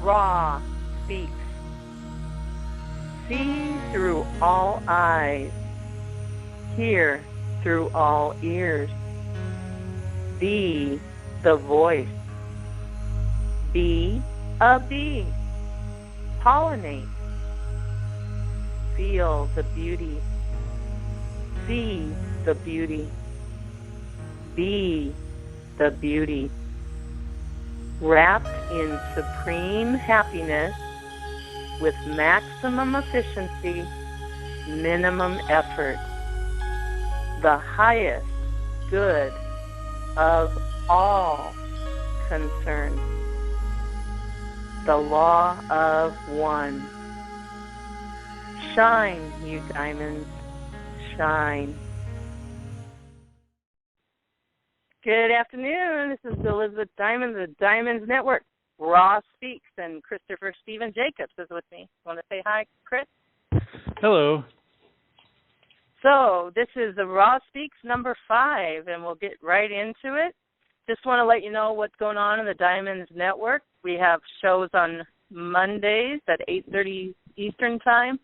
Ra speaks. See through all eyes. Hear through all ears. Be the voice. Be a bee. Pollinate. Feel the beauty. See the beauty. Be the beauty. Wrapped in supreme happiness with maximum efficiency, minimum effort. The highest good of all concerns. The law of one. Shine, you diamonds, shine. Good afternoon. This is Elizabeth Diamond, the Diamonds Network. Ross Speaks, and Christopher Stephen Jacobs is with me. Want to say hi, Chris? Hello. So this is the Ross Speaks number 5, and we'll get right into it. Just want to let you know what's going on in the Diamonds Network. We have shows on Mondays at 8:30 Eastern Time,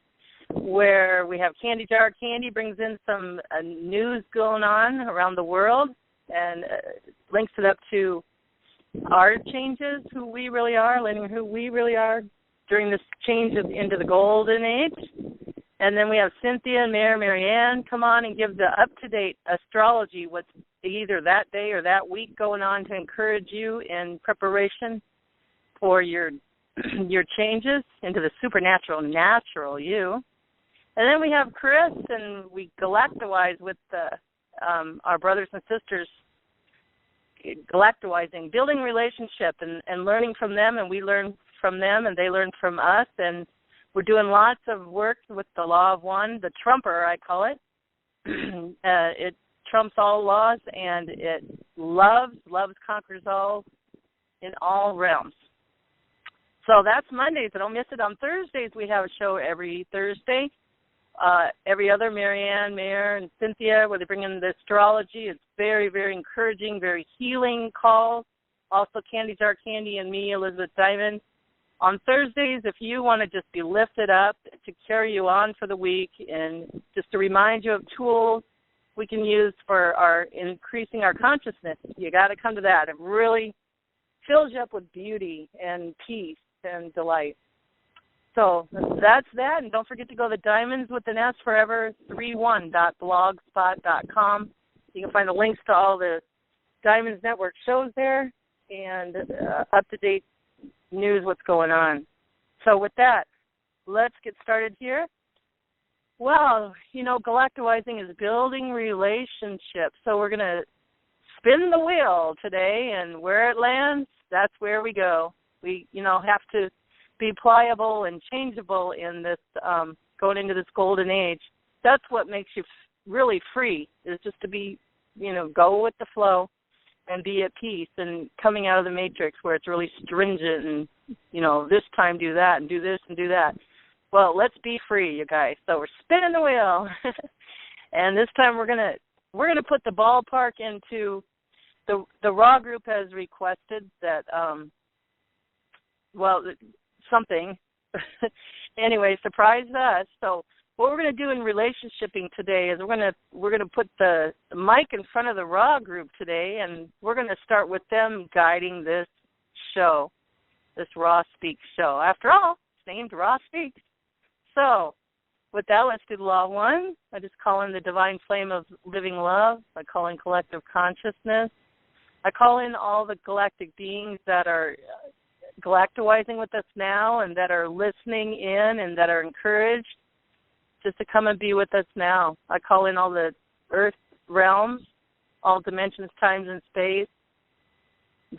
where we have Candy Jar Candy brings in some news going on around the world, and links it up to our changes, who we really are, learning who we really are during this change into the golden age. And then we have Cynthia and Marianne come on and give the up-to-date astrology, what's either that day or that week going on to encourage you in preparation for your changes into the supernatural, natural you. And then we have Chris, and we galactowise with our brothers and sisters, galactowizing, building relationship and learning from them, and we learn from them, and they learn from us. And we're doing lots of work with the law of one, the trumper, I call it. It trumps all laws, and it loves conquers all in all realms. So that's Mondays. So don't miss it. On Thursdays, we have a show every Thursday. Every other, Marianne, Mayor, and Cynthia, where they bring in the astrology. It's very, very encouraging, very healing calls. Also, Candy Jar Candy and me, Elizabeth Diamond. On Thursdays, if you want to just be lifted up to carry you on for the week and just to remind you of tools we can use for our increasing our consciousness, you got to come to that. It really fills you up with beauty and peace and delight. So that's that, and don't forget to go to Diamonds with an S Forever 31.blogspot.com. You can find the links to all the Diamonds Network shows there and up-to-date news, what's going on. So with that, let's get started here. Well, galactowizing is building relationships. So we're going to spin the wheel today, and where it lands, that's where we go. We, have to be pliable and changeable in this, going into this golden age. That's what makes you really free, is just to be, go with the flow and be at peace, and coming out of the matrix where it's really stringent and, this time do that and do this and do that. Well, let's be free, you guys. So we're spinning the wheel. And this time we're gonna put the ballpark into the Raw group has requested that something. Anyway, surprised us. So what we're going to do in relationshiping today is we're going to put the mic in front of the Raw group today, and we're going to start with them guiding this show, this Raw Speaks show. After all, it's named Raw Speaks. So with that, let's do the Law of One. I just call in the divine flame of living love. I call in collective consciousness. I call in all the galactic beings that are galactowizing with us now and that are listening in and that are encouraged just to come and be with us now. I call in all the earth realms, all dimensions, times, and space,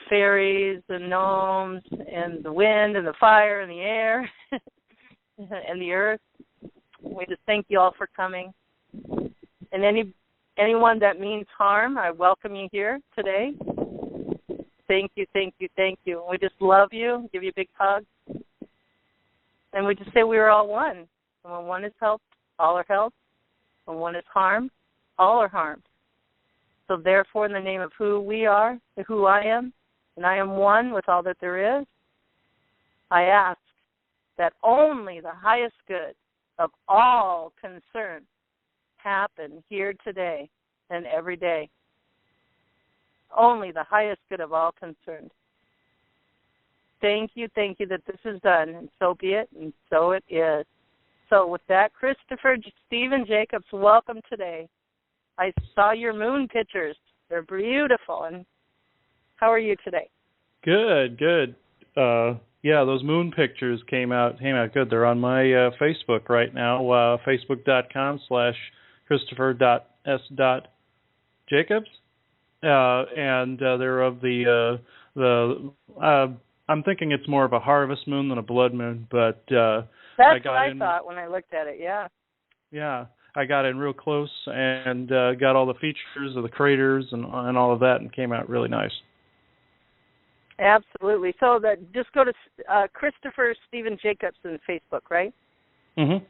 fairies and gnomes and the wind and the fire and the air and the earth. We just thank you all for coming. And anyone that means harm, I welcome you here today. Thank you, thank you, thank you. We just love you, give you a big hug. And we just say we are all one. And when one is helped, all are helped. When one is harmed, all are harmed. So therefore, in the name of who we are, who I am, and I am one with all that there is, I ask that only the highest good of all concerned happen here today and every day. Only the highest good of all concerned. Thank you that this is done, and so be it, and so it is. So with that, Christopher Stephen Jacobs, welcome today. I saw your moon pictures. They're beautiful. And how are you today? Good. Yeah, those moon pictures came out good. They're on my Facebook right now, facebook.com/Christopher.s.Jacobs. And they're of the I'm thinking it's more of a harvest moon than a blood moon, but that's what I thought when I looked at it. Yeah, I got in real close and got all the features of the craters and all of that, and came out really nice. Absolutely. So just go to Christopher Stephen Jacobs on Facebook, right? Mhm.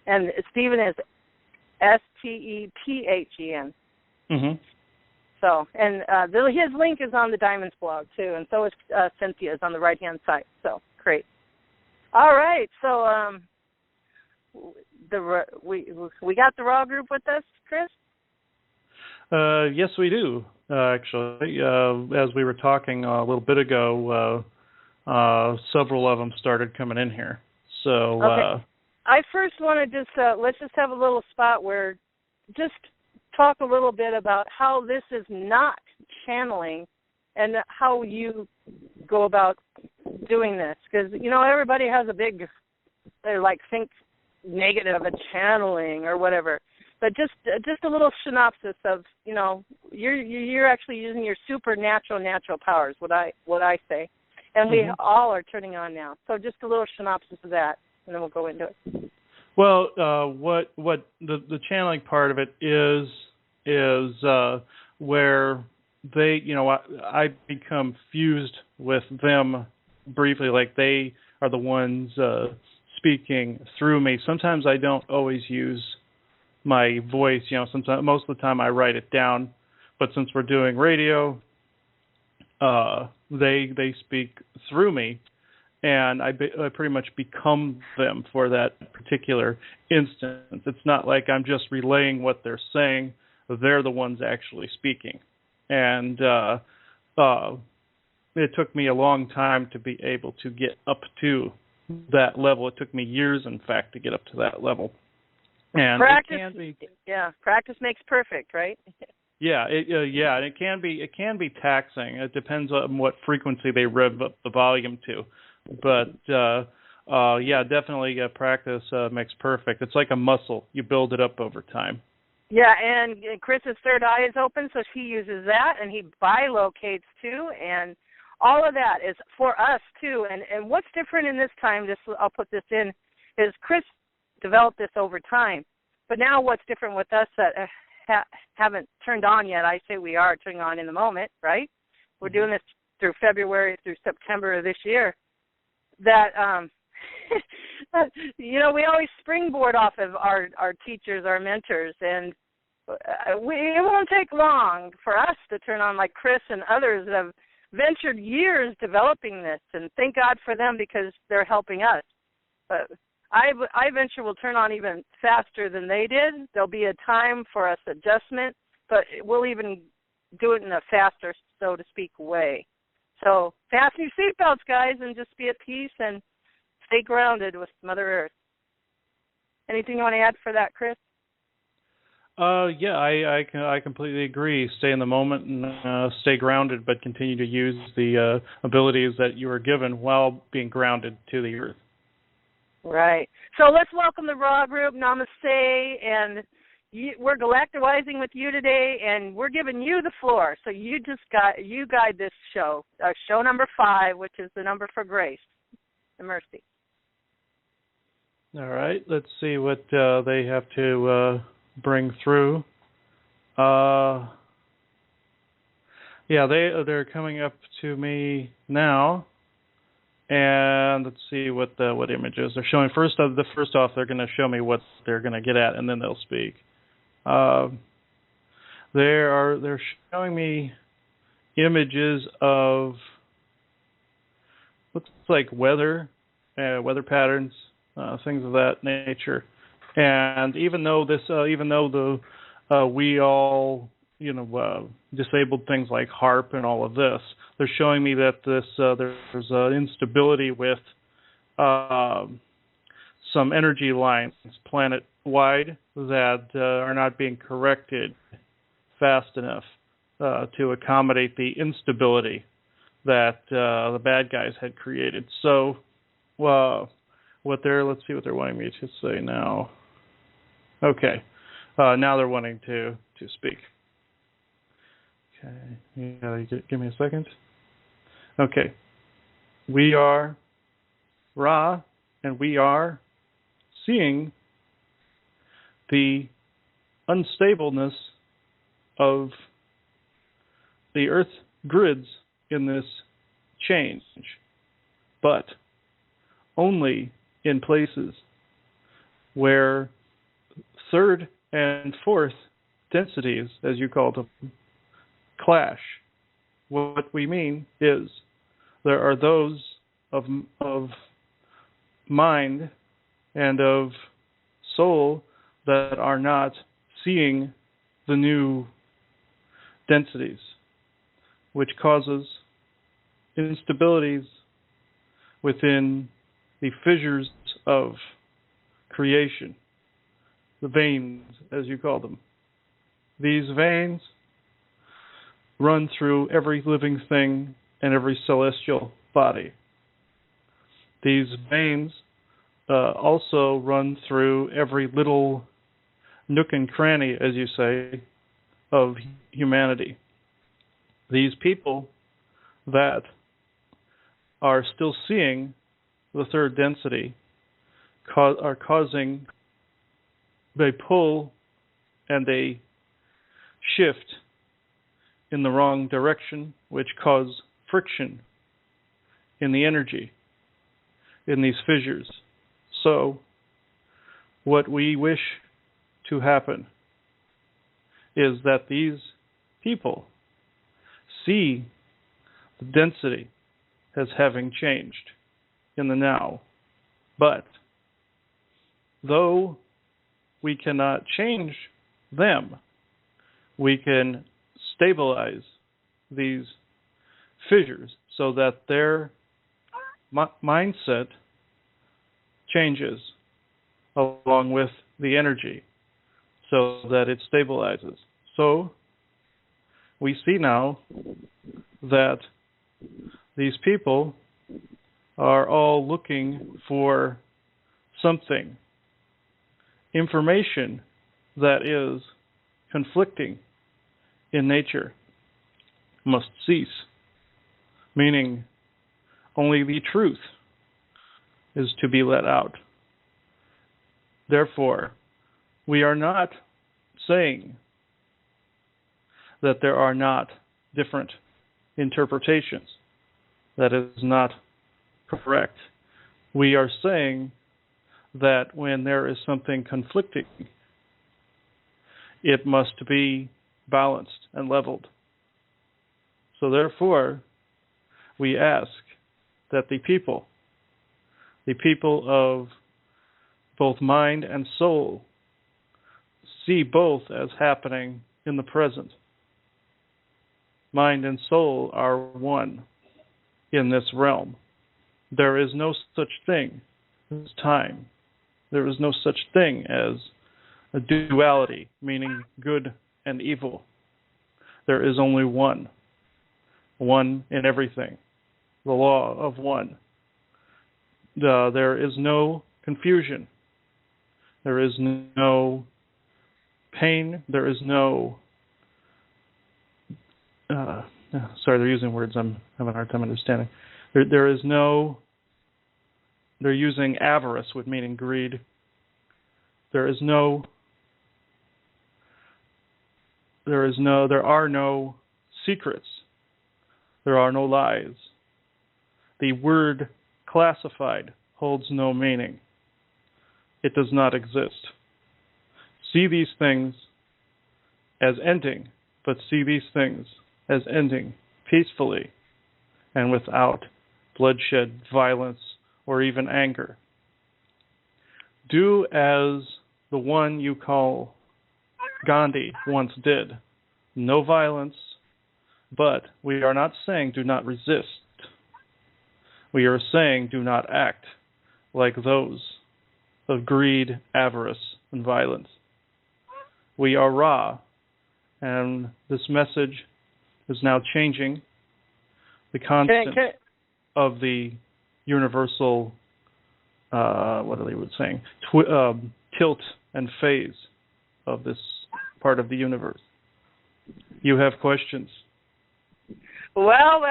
And Stephen is Stephen. Mhm. So, and his link is on the Diamonds blog too, and so is Cynthia's on the right-hand side. So, great. All right. So, we got the Raw group with us, Chris? Yes, we do. Actually, as we were talking a little bit ago, several of them started coming in here. So, okay. I first want to let's just have a little spot where just talk a little bit about how this is not channeling and how you go about doing this. Because, everybody has they think negative of channeling or whatever. But just a little synopsis of, you're actually using your supernatural natural powers, what I say. And we all are turning on now. So just a little synopsis of that, and then we'll go into it. Well, what the channeling part of it is where they, I become fused with them briefly, like they are the ones speaking through me. Sometimes I don't always use my voice, sometimes, most of the time I write it down, but since we're doing radio, they speak through me, and I pretty much become them for that particular instance. It's not like I'm just relaying what they're saying. They're the ones actually speaking. And it took me a long time to be able to get up to that level. It took me years, in fact, to get up to that level. And practice makes perfect, right? And it can be taxing. It depends on what frequency they rev up the volume to. But definitely practice makes perfect. It's like a muscle. You build it up over time. Yeah, and Chris's third eye is open, so he uses that, and he bilocates too, and all of that is for us too. And what's different in this time, I'll put this in, is Chris developed this over time. But now what's different with us that haven't turned on yet, I say we are turning on in the moment, right? We're doing this through February through September of this year. That, we always springboard off of our teachers, our mentors, and it won't take long for us to turn on, like Chris and others that have ventured years developing this, and thank God for them because they're helping us. But I venture will turn on even faster than they did. There'll be a time for us adjustment, but we'll even do it in a faster, so to speak, way. So fasten your seatbelts, guys, and just be at peace and stay grounded with Mother Earth. Anything you want to add for that, Chris? I completely agree. Stay in the moment and stay grounded, but continue to use the abilities that you were given while being grounded to the earth. Right. So let's welcome the Raw group. Namaste, and we're galacticizing with you today, and we're giving you the floor. So you guide this show, show number 5, which is the number for grace and mercy. All right. Let's see what they have to bring through. They're coming up to me now. And let's see what images they're showing. First off, they're going to show me what they're going to get at, and then they'll speak. They're showing me images of looks like weather weather patterns, things of that nature. And even though we all, disabled things like HARP and all of this, they're showing me that there's an instability with some energy lines planet-wide that are not being corrected fast enough to accommodate the instability that the bad guys had created. So, let's see what they're wanting me to say now. Okay, now they're wanting to speak. Okay, give me a second. Okay, we are Ra, and we are seeing the unstableness of the Earth grids in this change, but only in places where third and fourth densities, as you call them, clash. What we mean is there are those of mind and of soul that are not seeing the new densities, which causes instabilities within the fissures of creation, the veins, as you call them. These veins run through every living thing and every celestial body. These veins also run through every little nook and cranny, as you say, of humanity. These people that are still seeing the third density are causing a pull and a shift in the wrong direction, which cause friction in the energy in these fissures. So, what we wish to happen is that these people see the density as having changed in the now. But though we cannot change them, we can stabilize these fissures so that their mindset changes along with the energy so that it stabilizes. So we see now that these people are all looking for something, information that is conflicting in nature must cease, meaning only the truth is to be let out. Therefore, we are not saying that there are not different interpretations. That is not correct. We are saying that when there is something conflicting, it must be balanced and leveled. So therefore, we ask that the people of both mind and soul, see both as happening in the present. Mind and soul are one in this realm. There is no such thing as time. There is no such thing as a duality, meaning good and evil. There is only one in everything, the law of one. There is no confusion. There is no pain. There is no... sorry, they're using words I'm having a hard time understanding. There is no... They're using avarice, with meaning greed. There are no secrets. There are no lies. The word classified holds no meaning. It does not exist. See these things as ending, but see these things as ending peacefully and without bloodshed, violence, or even anger. Do as the one you call Gandhi once did. No violence, but we are not saying do not resist. We are saying do not act like those of greed, avarice, and violence. We are Ra, and this message is now changing the constant of the universal, what are they saying, tilt and phase of this part of the universe. You have questions? Well.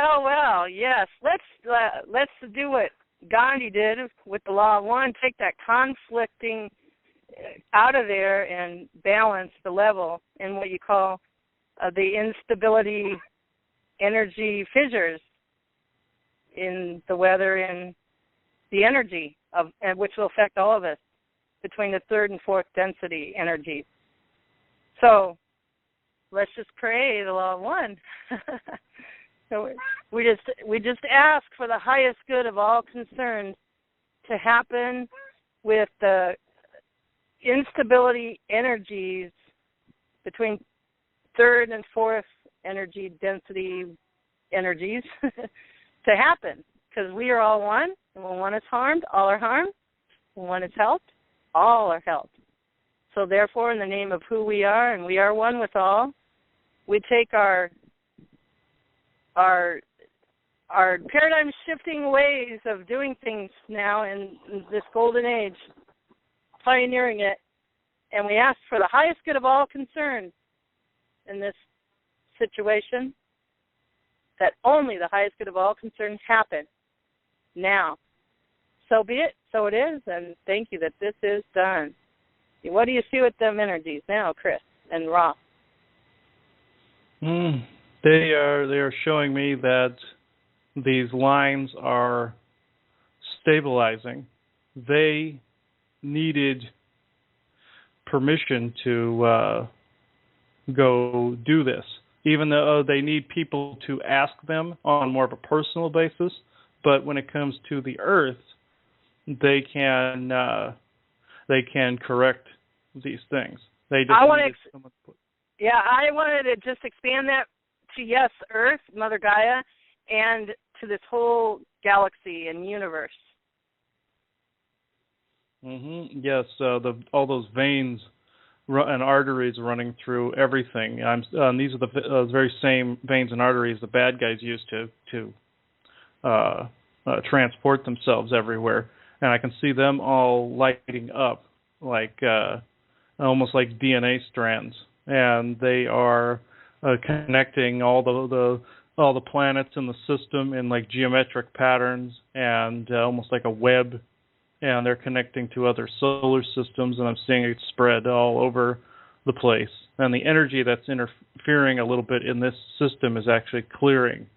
Yes, let's do what Gandhi did with the law of one. Take that conflicting out of there and balance the level in what you call the instability energy fissures in the weather and the energy and which will affect all of us between the third and fourth density energies. So let's just pray the law of one. So we just ask for the highest good of all concerned to happen with the instability energies between third and fourth energy density energies to happen, because we are all one, and when one is harmed, all are harmed. When one is helped, all are helped. So therefore, in the name of who we are, and we are one with all, we take our paradigm shifting ways of doing things now in this golden age, pioneering it, and we ask for the highest good of all concerned in this situation, that only the highest good of all concerned happen now. So be it, so it is, and thank you that this is done. What do you see with them energies now, Chris and Ross? They are showing me that these lines are stabilizing. They needed permission to go do this, even though they need people to ask them on more of a personal basis. But when it comes to the Earth, they can correct these things. They just I wanted to just expand that to, yes, Earth, Mother Gaia, and to this whole galaxy and universe. Yes, all those veins and arteries running through everything. These are the very same veins and arteries the bad guys use to transport themselves everywhere, and I can see them all lighting up like almost like DNA strands, and they are connecting all the planets in the system in like geometric patterns and almost like a web, and they're connecting to other solar systems, and I'm seeing it spread all over the place. And the energy that's interfering a little bit in this system is actually clearing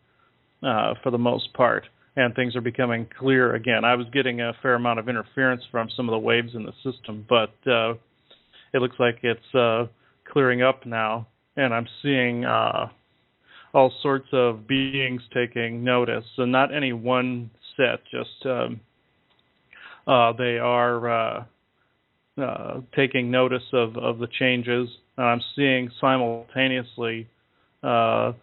for the most part, and things are becoming clear again. I was getting a fair amount of interference from some of the waves in the system, but it looks like it's clearing up now, and I'm seeing all sorts of beings taking notice, and not any one set, just they are taking notice of the changes. And I'm seeing simultaneously like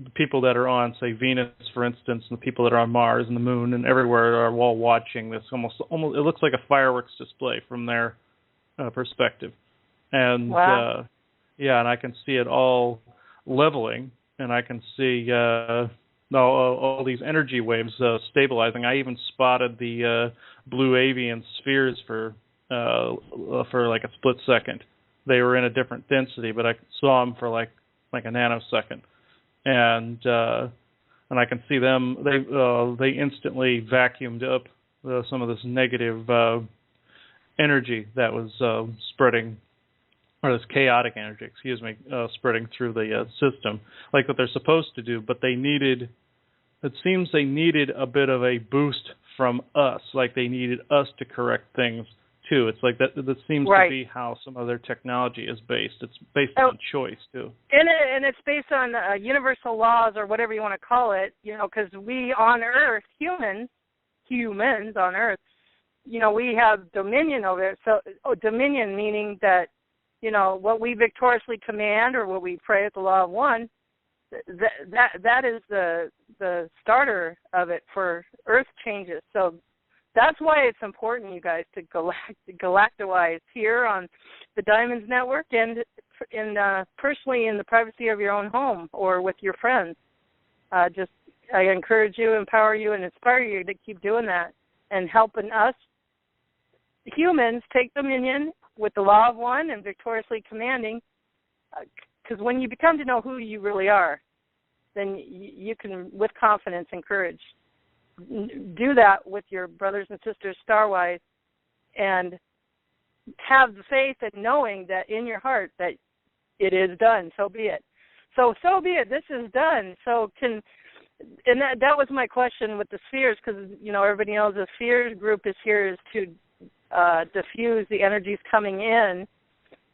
the people that are on, say, Venus, for instance, and the people that are on Mars and the Moon and everywhere are all watching this. Almost it looks like a fireworks display from their perspective. And wow. And I can see it all leveling, and I can see all these energy waves stabilizing. I even spotted the blue avian spheres for like a split second. They were in a different density, but I saw them for like a nanosecond, and I can see them. They instantly vacuumed up some of this negative energy that was spreading, or this chaotic energy, spreading through the system, like what they're supposed to do. But it seems they needed a bit of a boost from us, like they needed us to correct things too. It's like that seems right. to be how some of their technology is based. It's based on choice too. And it's based on universal laws, or whatever you want to call it, because we on Earth, humans, humans on Earth, we have dominion over it. So dominion meaning that, what we victoriously command or what we pray at the law of one, that is the starter of it for Earth changes. So that's why it's important, you guys, to galactolize here on the Diamonds Network and personally in the privacy of your own home or with your friends. I encourage you, empower you, and inspire you to keep doing that and helping us humans take dominion with the law of one and victoriously commanding. Because when you become to know who you really are, then you can, with confidence and courage, do that with your brothers and sisters starwise and have the faith and knowing that in your heart that it is done. So be it. So be it. This is done. And that was my question with the spheres, because, everybody knows the spheres group is here is to diffuse the energies coming in.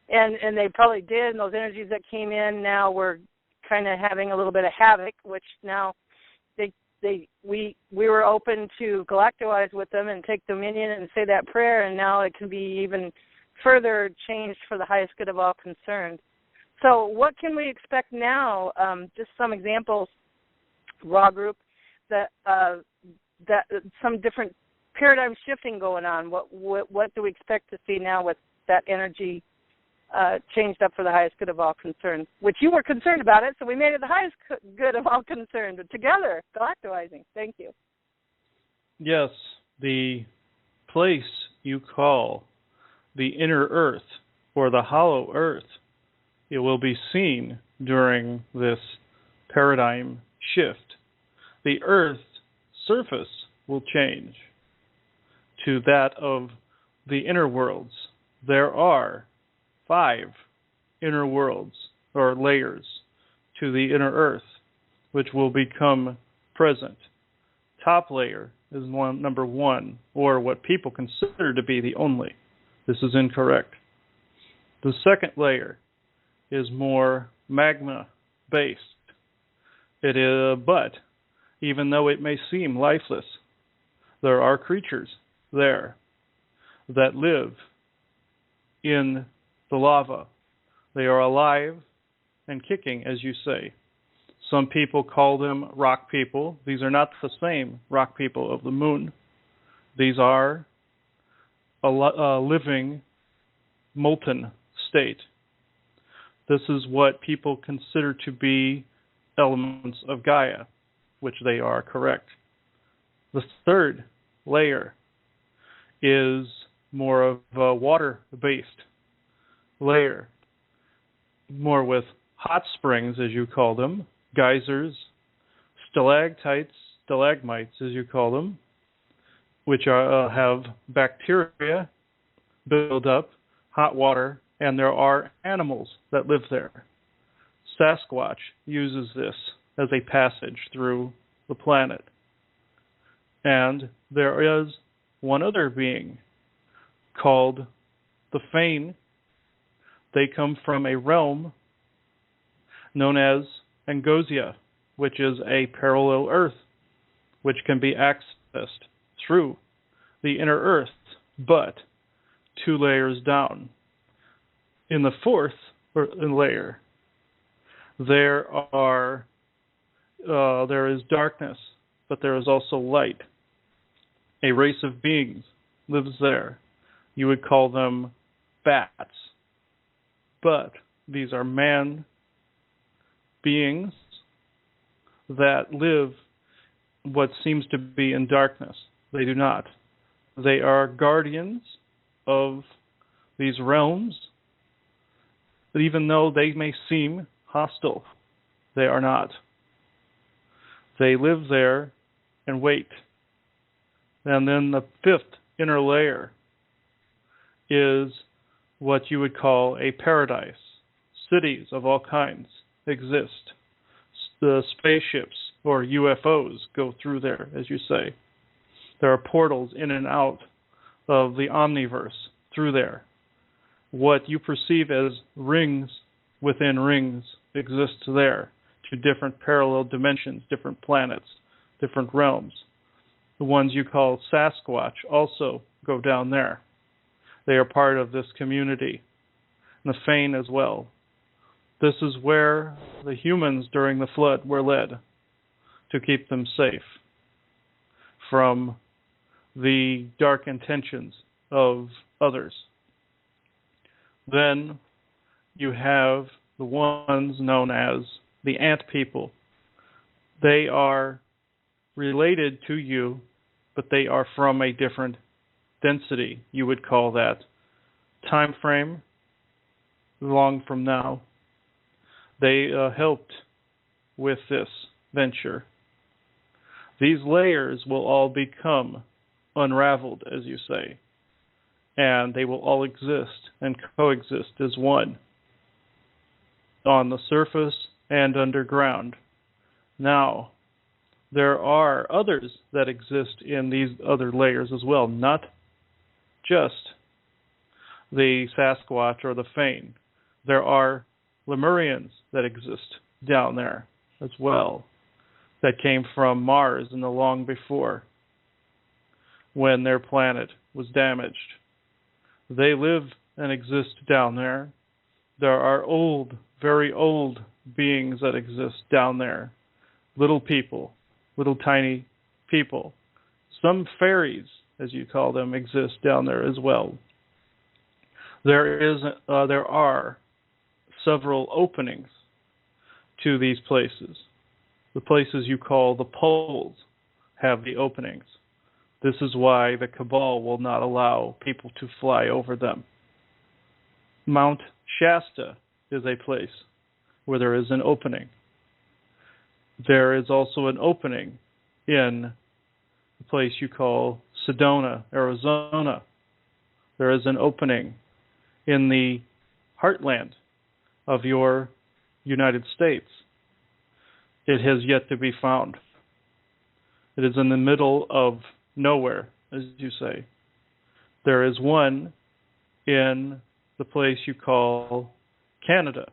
And they probably did, and those energies that came in now were kind of having a little bit of havoc, which now we were open to galactolize with them and take dominion and say that prayer, and now it can be even further changed for the highest good of all concerned. So what can we expect now? Just some examples, Raw Group, that some different paradigm shifting going on. What do we expect to see now with that energy changed up for the highest good of all concerned, which you were concerned about it, so we made it the highest good of all concerned, together, galactolizing. Thank you. Yes, the place you call the inner earth or the hollow earth, it will be seen during this paradigm shift. The earth's surface will change to that of the inner worlds. There are 5 inner worlds or layers to the inner earth, which will become present. Top layer is number 1, or what people consider to be the only. This is incorrect. The second layer is more magma-based. But even though it may seem lifeless, there are creatures there that live in the lava. They are alive and kicking, as you say. Some people call them rock people. These are not the same rock people of the moon. These are a living, molten state. This is what people consider to be elements of Gaia, which they are correct. The third layer is more of a water-based layer, more with hot springs, as you call them, geysers, stalactites, stalagmites, as you call them, which have bacteria build up, hot water, and there are animals that live there. Sasquatch uses this as a passage through the planet. And there is one other being called the Fane. They come from a realm known as Angosia, which is a parallel Earth, which can be accessed through the inner Earth, but 2 layers down. In the 4th layer, there is darkness, but there is also light. A race of beings lives there. You would call them bats. But these are man beings that live what seems to be in darkness. They do not. They are guardians of these realms, but even though they may seem hostile, they are not. They live there and wait. And then the 5th inner layer is what you would call a paradise. Cities of all kinds exist. The spaceships or UFOs go through there, as you say. There are portals in and out of the omniverse through there. What you perceive as rings within rings exists there to different parallel dimensions, different planets, different realms. The ones you call Sasquatch also go down there. They are part of this community. And the Fane as well. This is where the humans during the flood were led to keep them safe from the dark intentions of others. Then you have the ones known as the ant people. They are related to you, but they are from a different density, you would call that. Time frame, long from now. They helped with this venture. These layers will all become unraveled, as you say, and they will all exist and coexist as one on the surface and underground. Now, there are others that exist in these other layers as well, not just the Sasquatch or the Fane. There are Lemurians that exist down there as well, that came from Mars in the long before, when their planet was damaged. They live and exist down there. There are old, very old beings that exist down there. Little people, little tiny people. Some fairies, as you call them, exist down there as well. There are several openings to these places. The places you call the poles have the openings. This is why the Cabal will not allow people to fly over them. Mount Shasta is a place where there is an opening. There is also an opening in the place you call Sedona, Arizona. There is an opening in the heartland of your United States. It has yet to be found. It is in the middle of nowhere, as you say. There is one in the place you call Canada,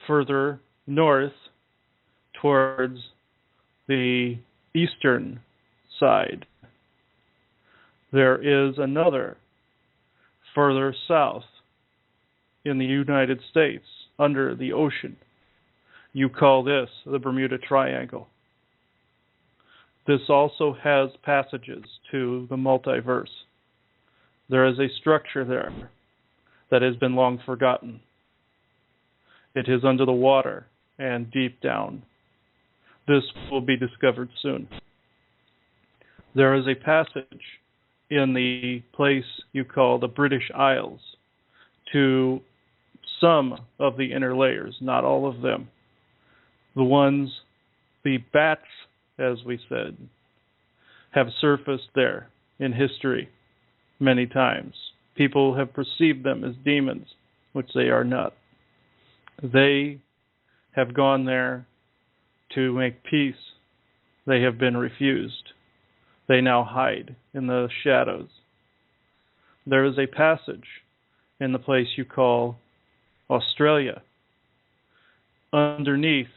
further north towards the eastern side. There is another further south in the United States, under the ocean. You call this the Bermuda Triangle. This also has passages to the multiverse. There is a structure there that has been long forgotten. It is under the water and deep down. This will be discovered soon. There is a passage in the place you call the British Isles to some of the inner layers, not all of them. The bats, as we said, have surfaced there in history many times. People have perceived them as demons, which they are not. They have gone there to make peace. They have been refused. They now hide in the shadows. There is a passage in the place you call Australia, underneath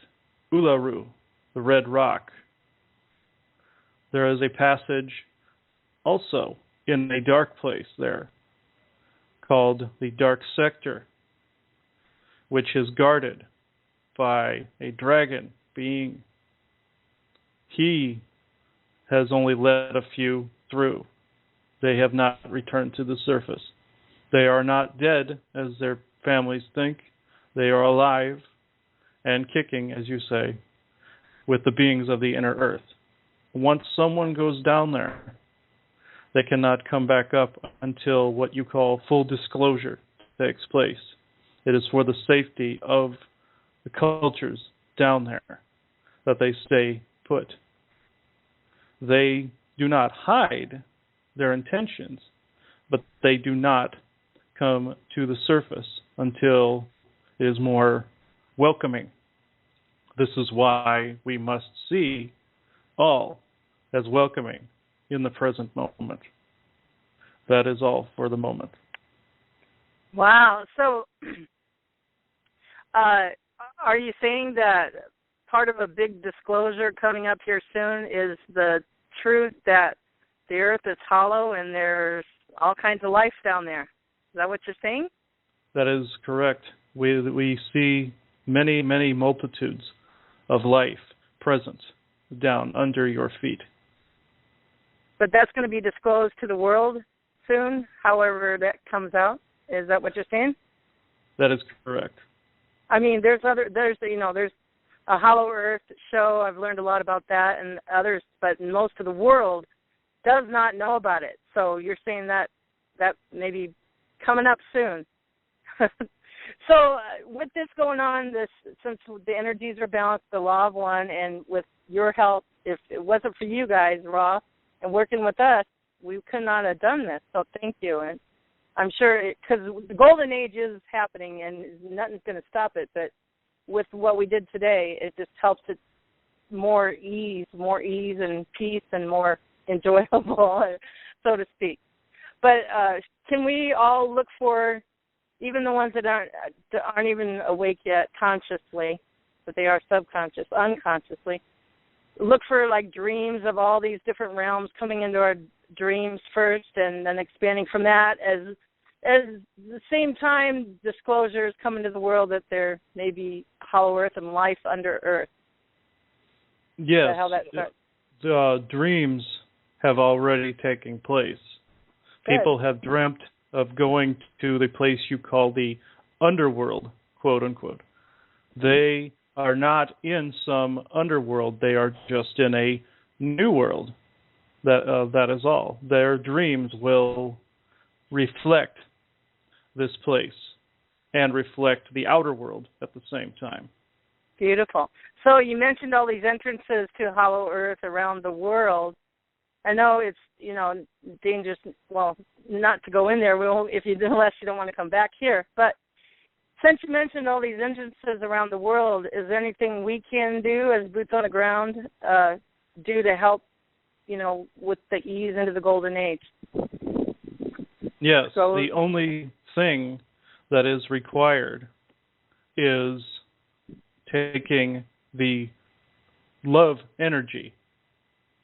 Uluru, the Red Rock. There is a passage also in a dark place there called the Dark Sector, which is guarded by a dragon being. He has only let a few through. They have not returned to the surface. They are not dead, as their families think. They are alive and kicking, as you say, with the beings of the inner earth. Once someone goes down there, they cannot come back up until what you call full disclosure takes place. It is for the safety of the cultures down there that they stay put. They do not hide their intentions, but they do not come to the surface until it is more welcoming. This is why we must see all as welcoming in the present moment. That is all for the moment. Wow. So, are you saying that part of a big disclosure coming up here soon is the truth that the earth is hollow and there's all kinds of life down there. Is that what you're saying? That is correct. We see many, many multitudes of life present down under your feet. But that's going to be disclosed to the world soon, however that comes out. Is that what you're saying? That is correct. I mean, there's a Hollow Earth show. I've learned a lot about that and others, but most of the world does not know about it. So you're saying that may be coming up soon. So with this going on, since the energies are balanced, the law of one, and with your help, if it wasn't for you guys, Ra, and working with us, we could not have done this. So thank you. And I'm sure, because the golden age is happening and nothing's going to stop it, but with what we did today, it just helps it more ease and peace and more enjoyable, so to speak. But can we all look for, even the ones that aren't even awake yet consciously, but they are subconscious, unconsciously, look for like dreams of all these different realms coming into our dreams first and then expanding from that as the same time disclosures come into the world that there may be hollow earth and life under earth. Yes. Is that how that starts? The dreams have already taken place. Good. People have dreamt of going to the place you call the underworld, quote unquote. They are not in some underworld. They are just in a new world. That is all. Their dreams will reflect this place and reflect the outer world at the same time. Beautiful. So you mentioned all these entrances to Hollow Earth around the world. I know it's, dangerous, well, not to go in there unless you don't want to come back here. But since you mentioned all these entrances around the world, is there anything we can do as boots on the ground do to help, with the ease into the golden age? Yes, the only thing that is required is taking the love energy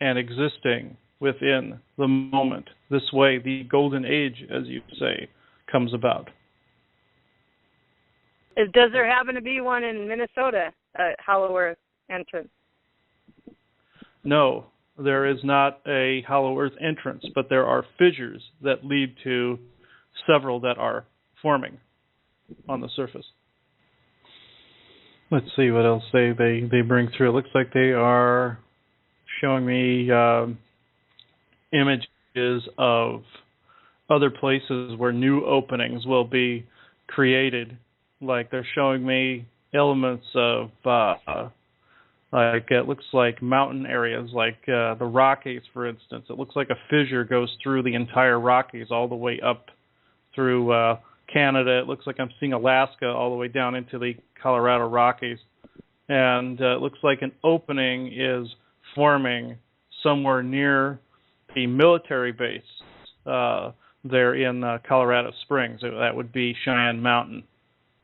and existing within the moment. This way, the golden age, as you say, comes about. Does there happen to be one in Minnesota, Hollow Earth entrance? No, there is not a Hollow Earth entrance, but there are fissures that lead to several that are forming on the surface. Let's see what else they bring through. It looks like they are showing me images of other places where new openings will be created. Like they're showing me elements of it looks like mountain areas, like the Rockies, for instance. It looks like a fissure goes through the entire Rockies all the way up through Canada. It looks like I'm seeing Alaska all the way down into the Colorado Rockies. And it looks like an opening is forming somewhere near the military base there in Colorado Springs. That would be Cheyenne Mountain.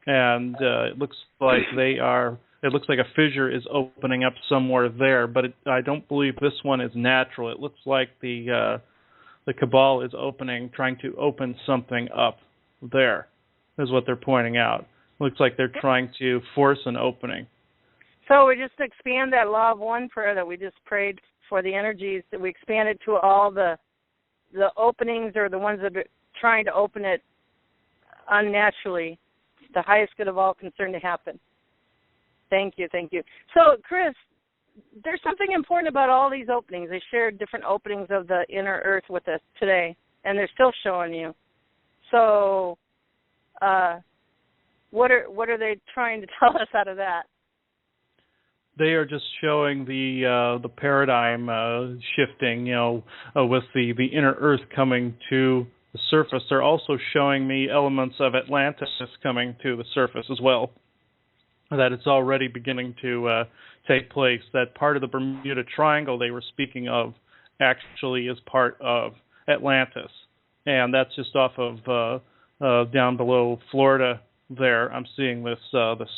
And it looks like it looks like a fissure is opening up somewhere there, but I don't believe this one is natural. It looks like the Cabal is trying to open something up there, is what they're pointing out. Looks like they're trying to force an opening. So we just expand that law of one prayer that we just prayed for the energies, that we expand it to all the openings or the ones that are trying to open it unnaturally, the highest good of all concerned to happen. Thank you. So, Chris, there's something important about all these openings. They shared different openings of the inner earth with us today, and they're still showing you. So, what are they trying to tell us out of that? They are just showing the paradigm shifting, with the inner earth coming to the surface. They're also showing me elements of Atlantis coming to the surface as well. That it's already beginning to take place. That part of the Bermuda Triangle they were speaking of actually is part of Atlantis. And that's just off of down below Florida there. I'm seeing this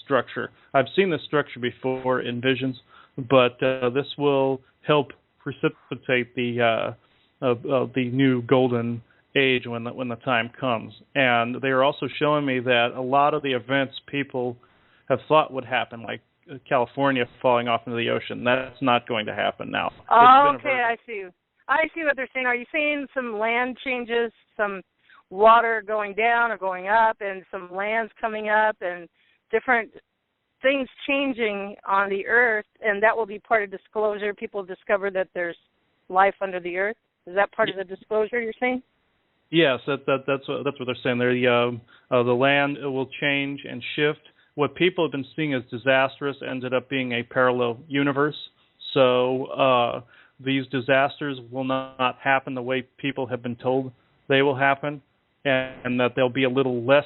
structure. I've seen this structure before in visions, but this will help precipitate the new golden age when the time comes. And they are also showing me that a lot of the events people have thought would happen, like California falling off into the ocean, that's not going to happen now. Oh, okay, I see. I see what they're saying. Are you saying some land changes, some water going down or going up, and some lands coming up, and different things changing on the earth, and that will be part of disclosure? People discover that there's life under the earth. Is that part of the disclosure you're saying? Yes, that's what they're saying. The land will change and shift. What people have been seeing as disastrous ended up being a parallel universe. So these disasters will not happen the way people have been told they will happen, and that they'll be a little less.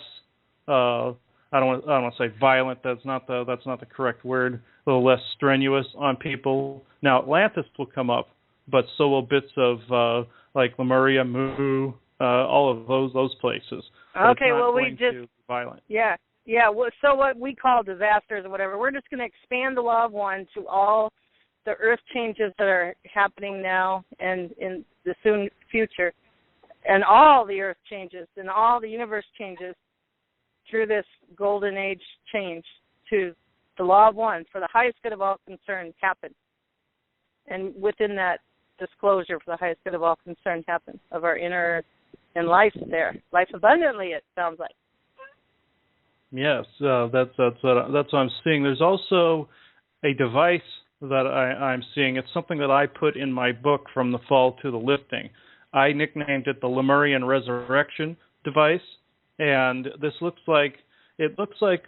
I don't want to say violent. That's not the correct word. A little less strenuous on people. Now Atlantis will come up, but so will bits of like Lemuria, Mu, all of those places. But okay, well we just to be violent. Yeah. Well, so what we call disasters or whatever, we're just going to expand the law of one to all the earth changes that are happening now and in the soon future, and all the earth changes and all the universe changes through this golden age change to the law of one for the highest good of all concerned happen. And within that disclosure for the highest good of all concerned happen of our inner earth and life there. Life abundantly, it sounds like. Yes, that's what I'm seeing. There's also a device that I'm seeing. It's something that I put in my book, From the Fall to the Lifting. I nicknamed it the Lemurian Resurrection device, and this looks like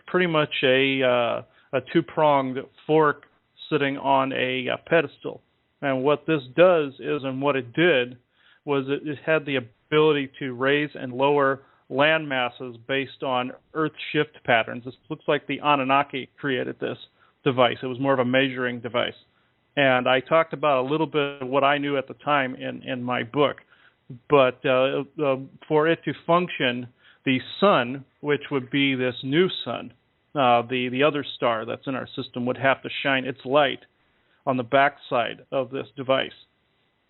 pretty much a two-pronged fork sitting on a pedestal. And what this does is, and what it did was it had the ability to raise and lower land masses based on Earth shift patterns. This looks like the Anunnaki created this device. It was more of a measuring device. And I talked about a little bit of what I knew at the time in my book. But for it to function, the sun, which would be this new sun, the other star that's in our system, would have to shine its light on the backside of this device.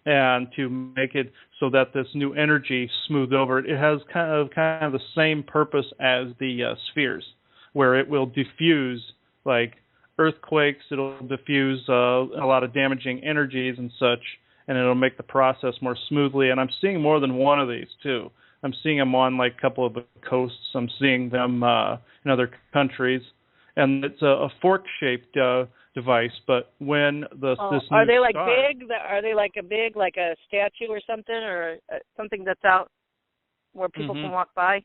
And to make it so that this new energy smoothed over, it has kind of the same purpose as the spheres, where it will diffuse like earthquakes, it'll diffuse a lot of damaging energies and such, and it'll make the process more smoothly. And I'm seeing more than one of these too. I'm seeing them on like a couple of the coasts. I'm seeing them in other countries, and it's a fork-shaped device. But when this are they like star, big? Are they like a statue or something, or something that's out where people can walk by?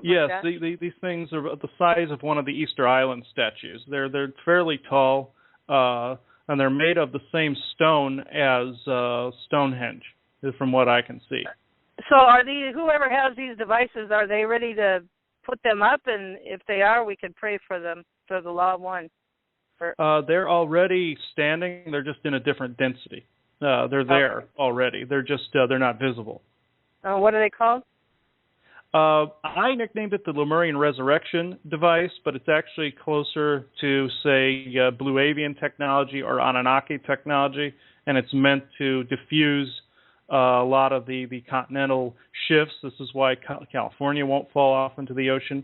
Yes, like these things are the size of one of the Easter Island statues. They're fairly tall, and they're made of the same stone as Stonehenge, from what I can see. So are whoever has these devices, are they ready to put them up? And if they are, we could pray for them, for the law of one. They're already standing. They're just in a different density. They're there already. They're just they're not visible. What are they called? I nicknamed it the Lemurian Resurrection device, but it's actually closer to, say, Blue Avian technology or Anunnaki technology, and it's meant to diffuse a lot of the continental shifts. This is why California won't fall off into the ocean.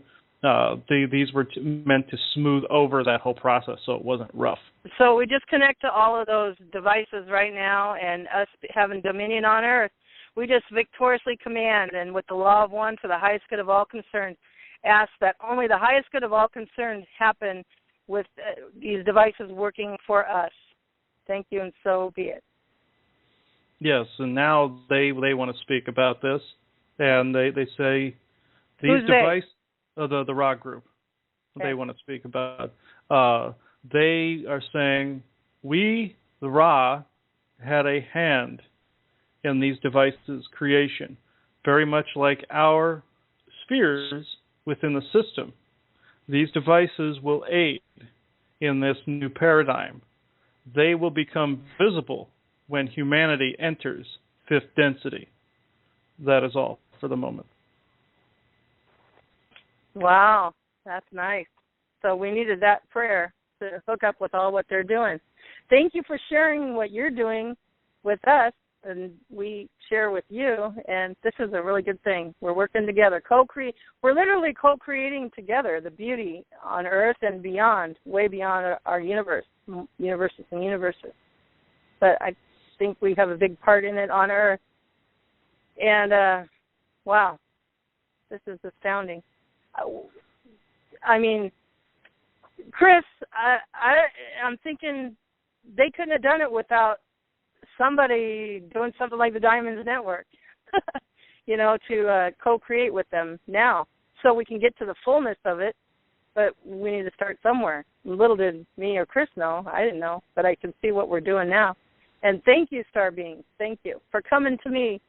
These were meant to smooth over that whole process so it wasn't rough. So we just connect to all of those devices right now, and us having dominion on Earth, we just victoriously command, and with the law of one for the highest good of all concerned, ask that only the highest good of all concerned happen with these devices working for us. Thank you, and so be it. Yes, and now they want to speak about this, and they say these devices, the Ra group, they want to speak about. They are saying we, the Ra, had a hand in these devices' creation, very much like our spheres within the system. These devices will aid in this new paradigm. They will become visible when humanity enters fifth density. That is all for the moment. Wow, that's nice. So we needed that prayer to hook up with all what they're doing. Thank you for sharing what you're doing with us, and we share with you, and this is a really good thing. We're working together. We're literally co-creating together the beauty on Earth and beyond, way beyond our universes and universes. But I think we have a big part in it on Earth. And, wow, this is astounding. I mean, Chris, I'm thinking they couldn't have done it without somebody doing something like the Diamonds Network, to co-create with them now so we can get to the fullness of it, but we need to start somewhere. Little did me or Chris know. I didn't know, but I can see what we're doing now. And thank you, Star Beings. Thank you for coming to me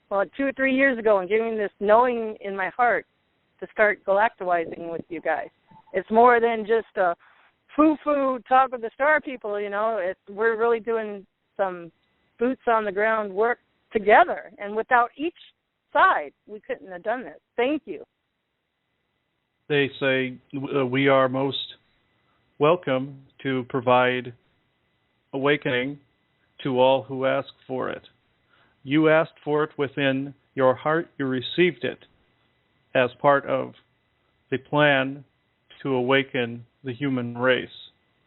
2 or 3 years ago and giving me this knowing in my heart to start galactizing with you guys. It's more than just a foo-foo talk with the star people, we're really doing some boots on the ground work together, and without each side, we couldn't have done this. Thank you. They say we are most welcome to provide awakening to all who ask for it. You asked for it within your heart. You received it as part of the plan to awaken the human race.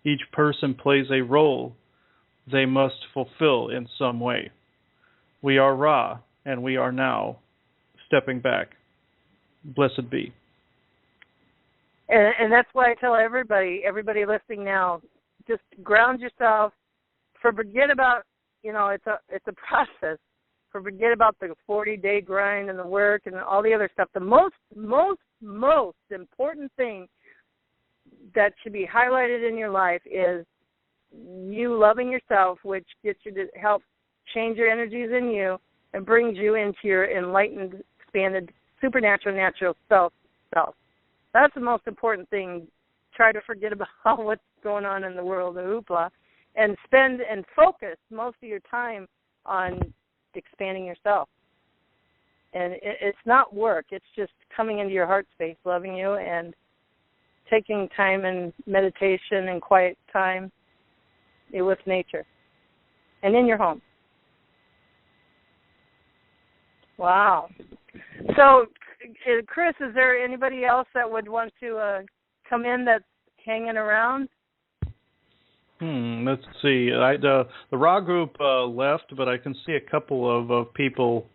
Each person plays a role they must fulfill in some way. We are Ra, and we are now stepping back. Blessed be. And that's why I tell everybody listening now, just ground yourself. Forget about, it's a process. Forget about the 40-day grind and the work and all the other stuff. The most important thing that should be highlighted in your life is you loving yourself, which gets you to help change your energies in you and brings you into your enlightened, expanded, supernatural, natural self. That's the most important thing. Try to forget about what's going on in the world of hoopla and spend and focus most of your time on expanding yourself. And it's not work. It's just coming into your heart space, loving you, and taking time in meditation and quiet time with nature and in your home. Wow. So, Chris, is there anybody else that would want to come in that's hanging around? Let's see. The Raw group left, but I can see a couple of people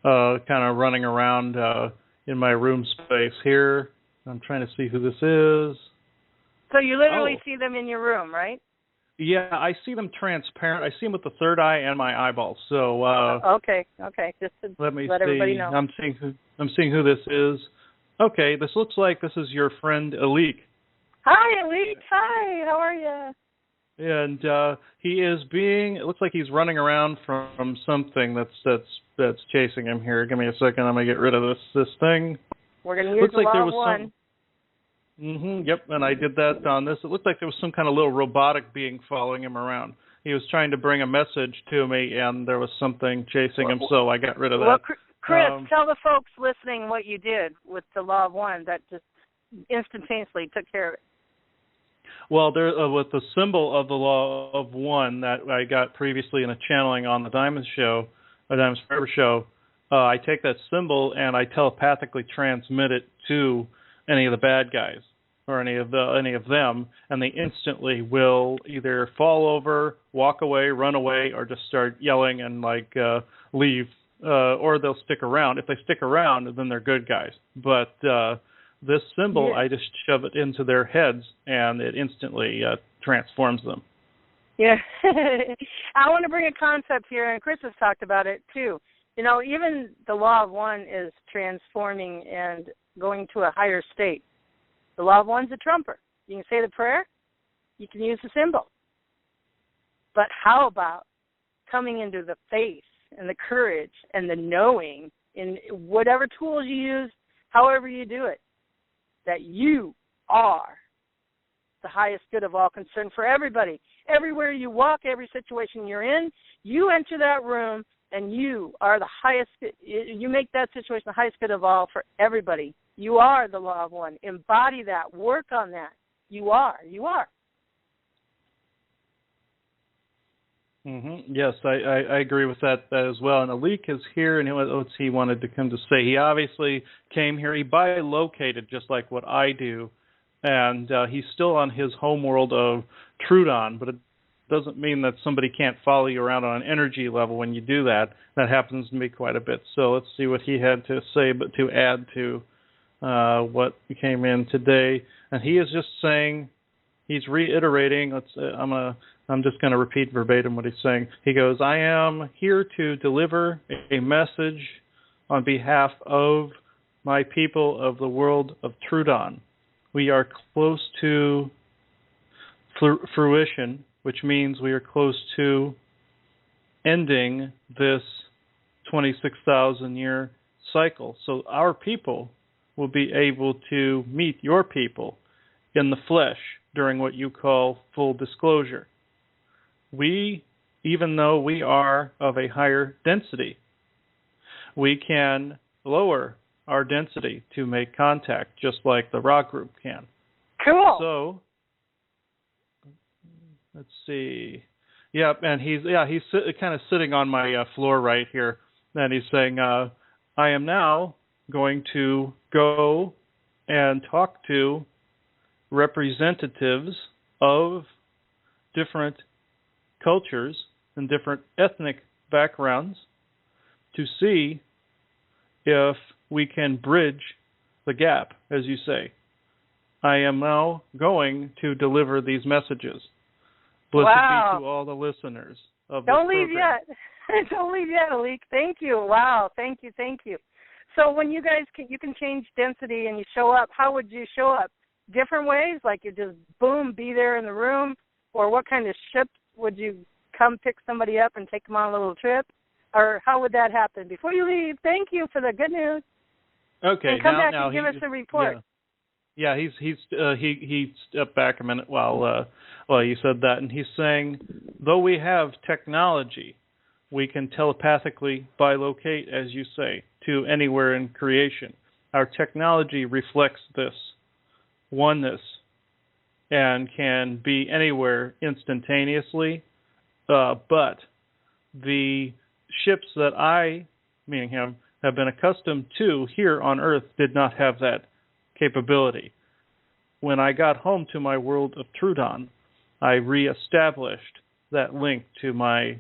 kind of running around in my room space here. I'm trying to see who this is. So you literally see them in your room, right? Yeah, I see them transparent. I see them with the third eye and my eyeballs. So okay. Just to let me let see. Everybody know. I'm seeing who this is. Okay, this looks like this is your friend Alik. Hi, Alik. Hi. How are you? And he is being. It looks like he's running around from something that's chasing him here. Give me a second. I'm gonna get rid of this thing. We're gonna use the law of one. Yep, and I did that on this. It looked like there was some kind of little robotic being following him around. He was trying to bring a message to me, and there was something chasing him, so I got rid of that. Well, Chris, tell the folks listening what you did with the law of one that just instantaneously took care of it. Well, there with the symbol of the law of one that I got previously in a channeling on the Diamond Forever show, I take that symbol and I telepathically transmit it to any of the bad guys or any of them, and they instantly will either fall over, walk away, run away, or just start yelling and leave, or they'll stick around. If they stick around, then they're good guys. But this symbol, I just shove it into their heads, and it instantly transforms them. Yeah. I want to bring a concept here, and Chris has talked about it too. Even the law of one is transforming and going to a higher state. The law of one's a trumper. You can say the prayer, you can use the symbol. But how about coming into the faith and the courage and the knowing in whatever tools you use, however you do it, that you are the highest good of all concern for everybody. Everywhere you walk, every situation you're in, you enter that room and you are the highest, you make that situation the highest good of all for everybody. You are the law of one. Embody that. Work on that. You are. Yes, I agree with that as well. And Alik is here, and what he wanted to come to say. He obviously came here. He bilocated just like what I do, and he's still on his home world of Trudon, but it doesn't mean that somebody can't follow you around on an energy level when you do that. That happens to me quite a bit. So let's see what he had to say, but to add to what came in today. And he is just saying, he's reiterating, I'm just going to repeat verbatim what he's saying. He goes, I am here to deliver a message on behalf of my people of the world of Trudon. We are close to fruition, which means we are close to ending this 26,000-year cycle. So our people will be able to meet your people in the flesh during what you call full disclosure. We, even though we are of a higher density, we can lower our density to make contact, just like the rock group can. Cool. So, let's see. Yeah, and he's kind of sitting on my floor right here, and he's saying, I am now going to go and talk to representatives of different cultures and different ethnic backgrounds to see if we can bridge the gap, as you say. I am now going to deliver these messages. Blessed be to all the listeners of this Don't leave program. yet. Don't leave yet, Alik. Thank you. Wow. Thank you. So when you guys you can change density and you show up, how would you show up? Different ways? Like you just, boom, be there in the room? Or what kind of ship would you come pick somebody up and take them on a little trip? Or how would that happen? Before you leave, thank you for the good news. Okay. And come back and give us a report. Yeah, he stepped back a minute while you said that, and he's saying, though we have technology, we can telepathically bilocate, as you say, to anywhere in creation. Our technology reflects this oneness and can be anywhere instantaneously, but the ships that I, meaning him, have been accustomed to here on Earth did not have that capability. When I got home to my world of Trudon, I reestablished that link to my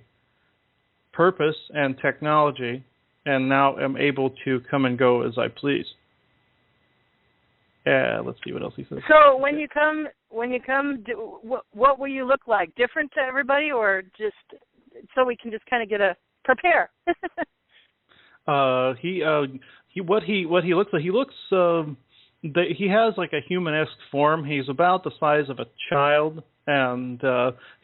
purpose and technology, and now am able to come and go as I please. Let's see what else he says. So when you come, what will you look like? Different to everybody, or just so we can just kind of get a prepare? What he looks like. He looks. He has like a human-esque form. He's about the size of a child, and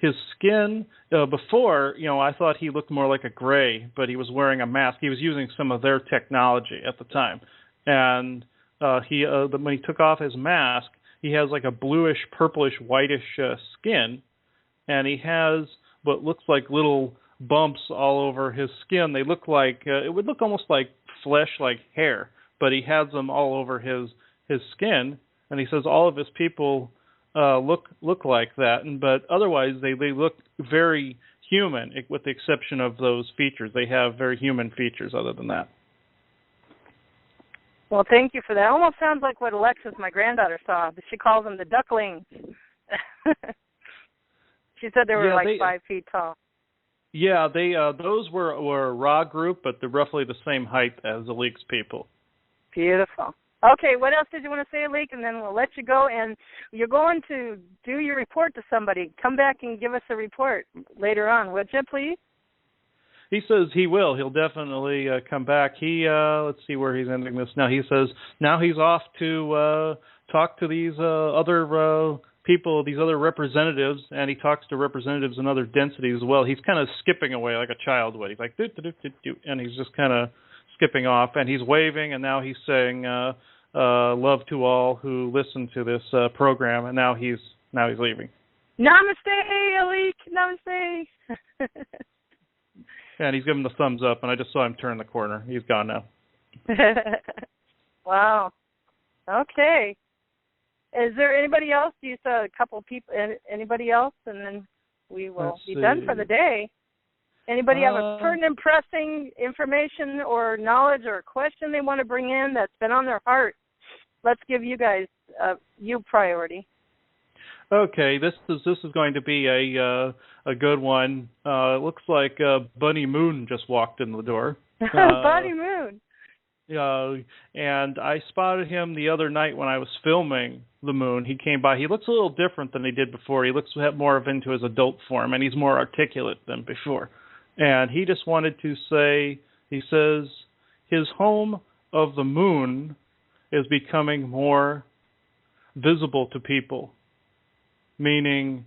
his skin. Before, I thought he looked more like a gray, but he was wearing a mask. He was using some of their technology at the time, and when he took off his mask, he has like a bluish, purplish, whitish skin, and he has what looks like little bumps all over his skin. They look like it would look almost like flesh, like hair, but he has them all over his skin, and he says all of his people look like that, but otherwise they look very human, with the exception of those features. They have very human features other than that. Well, thank you for that. Almost sounds like what Alexis, my granddaughter, saw. She calls them the ducklings. She said they were 5 feet tall. Yeah, those were a raw group, but they're roughly the same height as the League's people. Beautiful. Okay, what else did you want to say, Alik? And then we'll let you go. And you're going to do your report to somebody. Come back and give us a report later on, would you, please? He says he will. He'll definitely come back. Let's see where he's ending this now. He says now he's off to talk to these other people, these other representatives, and he talks to representatives in other densities as well. He's kind of skipping away like a child would. He's like, do, do, do, do, do, and he's just kind of skipping off, and he's waving, and now he's saying love to all who listen to this program, and now he's leaving. Namaste, Alik. Namaste. And he's giving the thumbs up, and I just saw him turn the corner. He's gone now. Wow. Okay. Is there anybody else? You saw a couple people. Anybody else? And then we will be done for the day. Anybody have a pertinent, pressing information or knowledge or a question they want to bring in that's been on their heart? Let's give you guys priority. Okay, this is going to be a good one. It looks like Bunny Moon just walked in the door. Bunny Moon. And I spotted him the other night when I was filming the moon. He came by. He looks a little different than he did before. He looks more into his adult form, and he's more articulate than before. And he just wanted to say, he says, his home of the moon is becoming more visible to people, meaning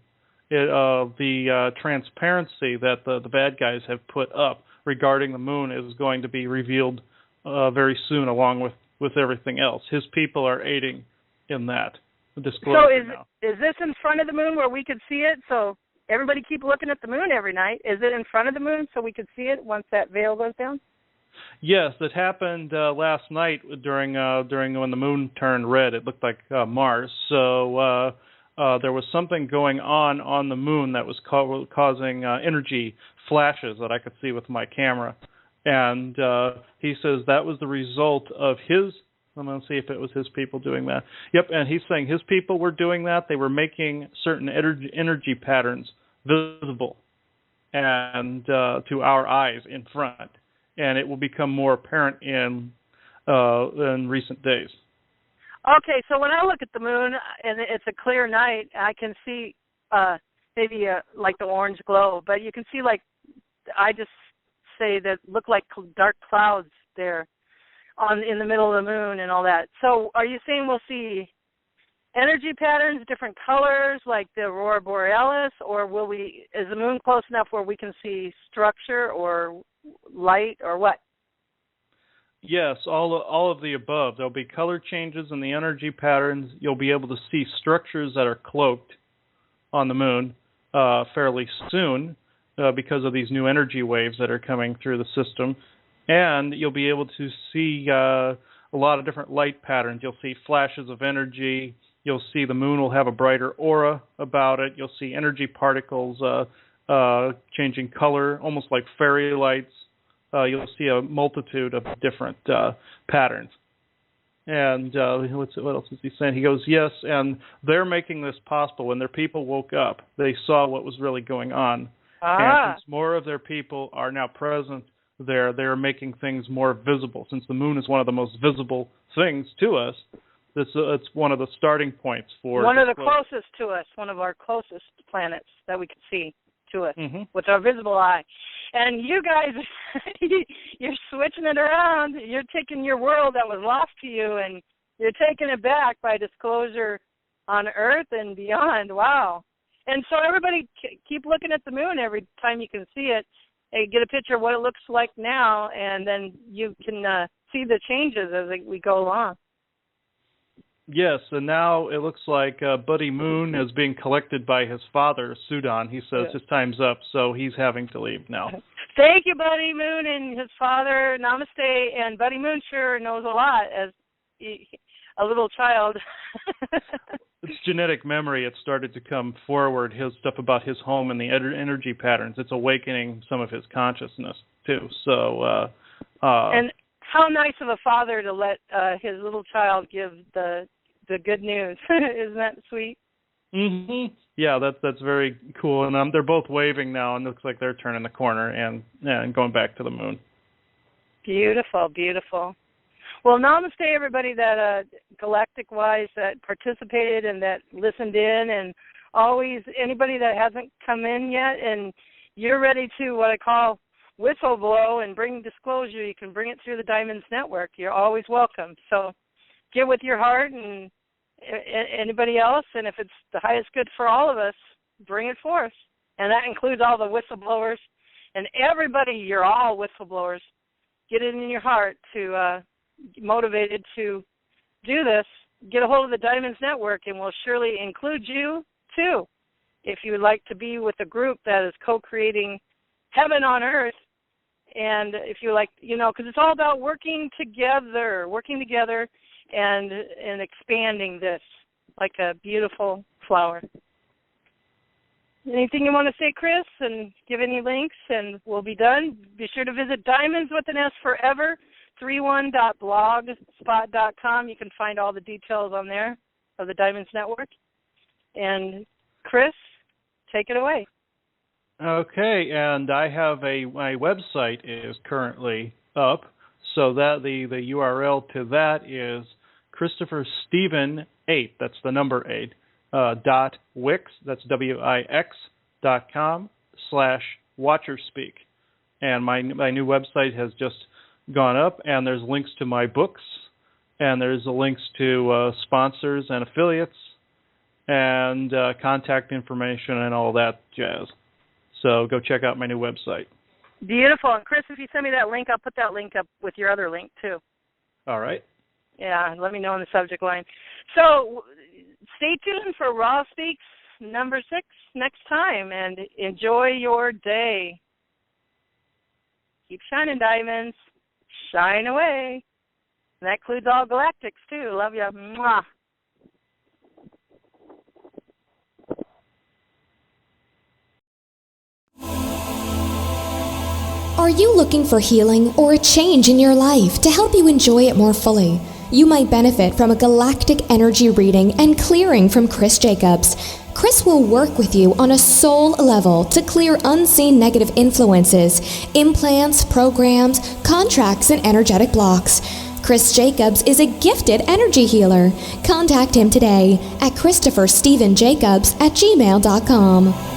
the transparency that the bad guys have put up regarding the moon is going to be revealed very soon, along with everything else. His people are aiding in that disclosure. So is this in front of the moon where we could see it? So everybody keep looking at the moon every night. Is it in front of the moon so we could see it once that veil goes down? Yes, it happened last night during when the moon turned red. It looked like Mars. So there was something going on the moon that was causing energy flashes that I could see with my camera. And he says that was the result of his, I'm going to see if it was his people doing that. Yep, and he's saying his people were doing that. They were making certain energy patterns visible and to our eyes in front. And it will become more apparent in recent days. Okay, so when I look at the moon and it's a clear night, I can see maybe like the orange glow, but you can see I just say that look like dark clouds there in the middle of the moon and all that. So are you saying we'll see energy patterns, different colors like the aurora borealis, or is the moon close enough where we can see structure or light or what? Yes, all of the above. There'll be color changes in the energy patterns. You'll be able to see structures that are cloaked on the moon fairly soon because of these new energy waves that are coming through the system. And you'll be able to see a lot of different light patterns. You'll see flashes of energy. You'll see the moon will have a brighter aura about it. You'll see energy particles changing color, almost like fairy lights. You'll see a multitude of different patterns. And what else is he saying? He goes, yes, and they're making this possible. When their people woke up, they saw what was really going on. And since more of their people are now present there, they're making things more visible. Since the moon is one of the most visible things to us, it's one of the starting points for... One of the closest to us, one of our closest planets that we can see to us with our visible eye. And you guys, you're switching it around. You're taking your world that was lost to you and you're taking it back by disclosure on Earth and beyond. Wow. And so everybody keep looking at the moon every time you can see it and get a picture of what it looks like now, and then you can see the changes as we go along. Yes, and now it looks like Buddy Moon is being collected by his father, Sudan. He says his time's up, so he's having to leave now. Thank you, Buddy Moon and his father. Namaste. And Buddy Moon sure knows a lot as a little child. It's genetic memory. It started to come forward, his stuff about his home and the energy patterns. It's awakening some of his consciousness, too. So, and how nice of a father to let his little child give the good news. Isn't that sweet? Mm-hmm. Yeah, that's very cool. And they're both waving now, and it looks like they're turning the corner and going back to the moon. Beautiful, beautiful. Well, namaste, everybody that galactic-wise that participated and that listened in, and always anybody that hasn't come in yet, and you're ready to what I call whistle blow and bring disclosure. You can bring it through the Diamonds Network. You're always welcome. So get with your heart and anybody else, and if it's the highest good for all of us, bring it forth. And that includes all the whistleblowers. And everybody, you're all whistleblowers. Get it in your heart to motivated to do this. Get a hold of the Diamonds Network, and we'll surely include you, too, if you would like to be with a group that is co-creating heaven on earth. And if you like, because it's all about working together and expanding this like a beautiful flower. Anything you want to say, Chris, and give any links, and we'll be done. Be sure to visit Diamonds with an S Forever, 31.blogspot.com. You can find all the details on there of the Diamonds Network. And Chris, take it away. Okay, and I have my website is currently up, so that the URL to that is Christopher Stephen 8. That's the number 8. .wix, that's wix.com/WatcherSpeak. And my new website has just gone up, and there's links to my books, and there's links to sponsors and affiliates, and contact information and all that jazz. So go check out my new website. Beautiful. And Chris, if you send me that link, I'll put that link up with your other link, too. All right. Yeah, let me know in the subject line. So stay tuned for Raw Speaks number 6 next time, and enjoy your day. Keep shining, diamonds. Shine away. And that includes all galactics, too. Love ya. Mwah. Are you looking for healing or a change in your life to help you enjoy it more fully? You might benefit from a galactic energy reading and clearing from Chris Jacobs. Chris will work with you on a soul level to clear unseen negative influences, implants, programs, contracts, and energetic blocks. Chris Jacobs is a gifted energy healer. Contact him today at ChristopherStephenJacobs@gmail.com.